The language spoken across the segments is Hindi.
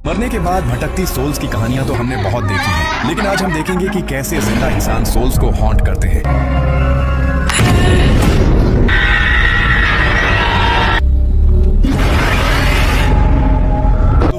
मरने के बाद भटकती सोल्स की कहानियां तो हमने बहुत देखी हैं, लेकिन आज हम देखेंगे कि कैसे जिंदा इंसान सोल्स को हॉन्ट करते हैं।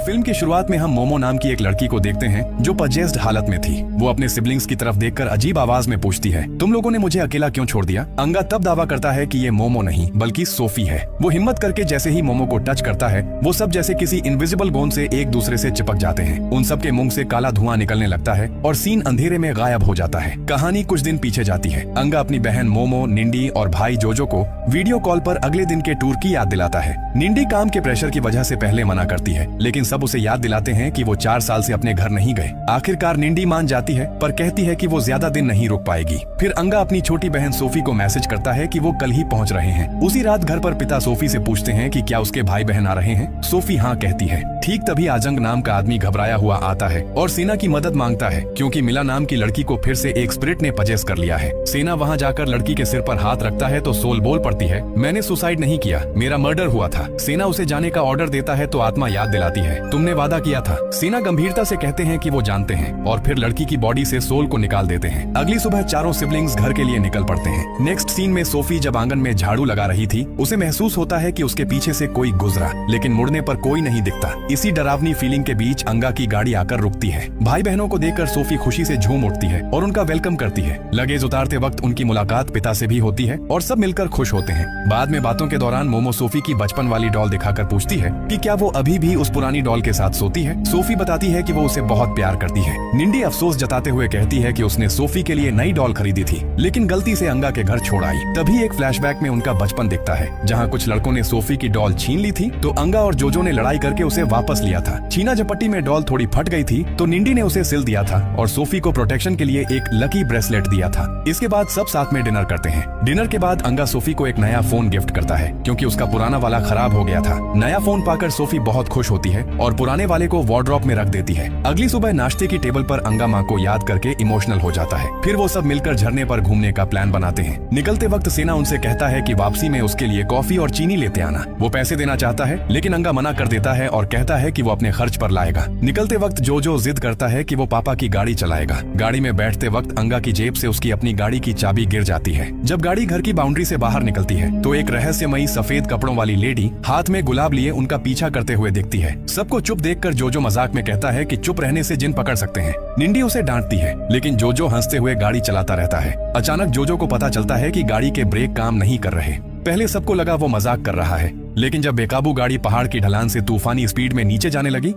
फिल्म की शुरुआत में हम मोमो नाम की एक लड़की को देखते हैं जो पजेस्ड हालत में थी। वो अपने सिबलिंग्स की तरफ देखकर अजीब आवाज में पूछती है, तुम लोगों ने मुझे अकेला क्यों छोड़ दिया? अंगा तब दावा करता है कि ये मोमो नहीं बल्कि सोफी है। वो हिम्मत करके जैसे ही मोमो को टच करता है, वो सब जैसे किसी इनविजिबल गोंद से एक दूसरे से चिपक जाते हैं। उन सब के मुंह से काला धुआं निकलने लगता है और सीन अंधेरे में गायब हो जाता है। कहानी कुछ दिन पीछे जाती है। अंगा अपनी बहन मोमो, निंडी और भाई जोजो को वीडियो कॉल पर अगले दिन के टूर की याद दिलाता है। निंडी काम के प्रेशर की वजह से पहले मना करती है, लेकिन सब उसे याद दिलाते हैं कि वो 4 साल से अपने घर नहीं गए। आखिरकार निंडी मान जाती है, पर कहती है कि वो ज्यादा दिन नहीं रुक पाएगी। फिर अंगा अपनी छोटी बहन सोफी को मैसेज करता है कि वो कल ही पहुंच रहे हैं। उसी रात घर पर पिता सोफी से पूछते हैं कि क्या उसके भाई बहन आ रहे हैं। सोफी हाँ कहती है। ठीक तभी आजंग नाम का आदमी घबराया हुआ आता है और सेना की मदद मांगता है, क्योंकि मिला नाम की लड़की को फिर से एक स्पिरिट ने पजेस कर लिया है। सेना वहाँ जाकर लड़की के सिर पर हाथ रखता है तो सोल बोल पड़ती है, मैंने सुसाइड नहीं किया, मेरा मर्डर हुआ था। सेना उसे जाने का ऑर्डर देता है तो आत्मा याद दिलाती है, तुमने वादा किया था। सेना गंभीरता से कहते हैं कि वो जानते हैं और फिर लड़की की बॉडी से सोल को निकाल देते हैं। अगली सुबह चारों सिबलिंग्स घर के लिए निकल पड़ते हैं। नेक्स्ट सीन में सोफी जब आंगन में झाड़ू लगा रही थी, उसे महसूस होता है कि उसके पीछे से कोई गुजरा, लेकिन मुड़ने पर कोई नहीं दिखता। इसी डरावनी फीलिंग के बीच अंगा की गाड़ी आकर रुकती है। भाई बहनों को देखकर सोफी खुशी से झूम उठती है और उनका वेलकम करती है। लगेज उतारते वक्त उनकी मुलाकात पिता से भी होती है और सब मिलकर खुश होते हैं। बाद में बातों के दौरान मोमो सोफी की बचपन वाली डॉल दिखाकर पूछती है कि क्या वो अभी भी उस पुरानी डॉल के साथ सोती है। सोफी बताती है कि वो उसे बहुत प्यार करती है। निंडी अफसोस जताते हुए कहती है कि उसने सोफी के लिए नई डॉल खरीदी थी, लेकिन गलती से अंगा के घर छोड़ आई। तभी एक फ्लैशबैक में उनका बचपन दिखता है, जहाँ कुछ लड़कों ने सोफी की डॉल छीन ली थी तो अंगा और जोजो ने लड़ाई करके उसे वापस लिया था। छीना झपट्टी में डॉल थोड़ी फट गई थी तो निंडी ने उसे सिल दिया था और सोफी को प्रोटेक्शन के लिए एक लकी ब्रेसलेट दिया था। इसके बाद सब साथ में डिनर करते हैं। डिनर के बाद अंगा सोफी को एक नया फोन गिफ्ट करता है, क्योंकि उसका पुराना वाला खराब हो गया था। नया फोन पाकर सोफी बहुत खुश होती है और पुराने वाले को वार्डरोब में रख देती है। अगली सुबह नाश्ते की टेबल पर अंगा माँ को याद करके इमोशनल हो जाता है। फिर वो सब मिलकर झरने पर घूमने का प्लान बनाते हैं। निकलते वक्त सेना उनसे कहता है कि वापसी में उसके लिए कॉफी और चीनी लेते आना। वो पैसे देना चाहता है, लेकिन अंगा मना कर देता है और कहता है कि वो अपने खर्च पर लाएगा। निकलते वक्त जोजो जिद करता है कि वो पापा की गाड़ी चलाएगा। गाड़ी में बैठते वक्त अंगा की जेब से उसकी अपनी गाड़ी की चाबी गिर जाती है। जब गाड़ी घर की बाउंड्री से बाहर निकलती है तो एक रहस्यमयी सफेद कपड़ों वाली लेडी हाथ में गुलाब लिए उनका पीछा करते हुए दिखती है। सबको चुप देखकर जोजो मजाक में कहता है कि चुप रहने से जिन पकड़ सकते हैं। निंडी उसे डांटती है, लेकिन जोजो हंसते हुए गाड़ी चलाता रहता है। अचानक जोजो को पता चलता है कि गाड़ी के ब्रेक काम नहीं कर रहे। पहले सबको लगा वो मजाक कर रहा है, लेकिन जब बेकाबू गाड़ी पहाड़ की ढलान से तूफानी स्पीड में नीचे जाने लगी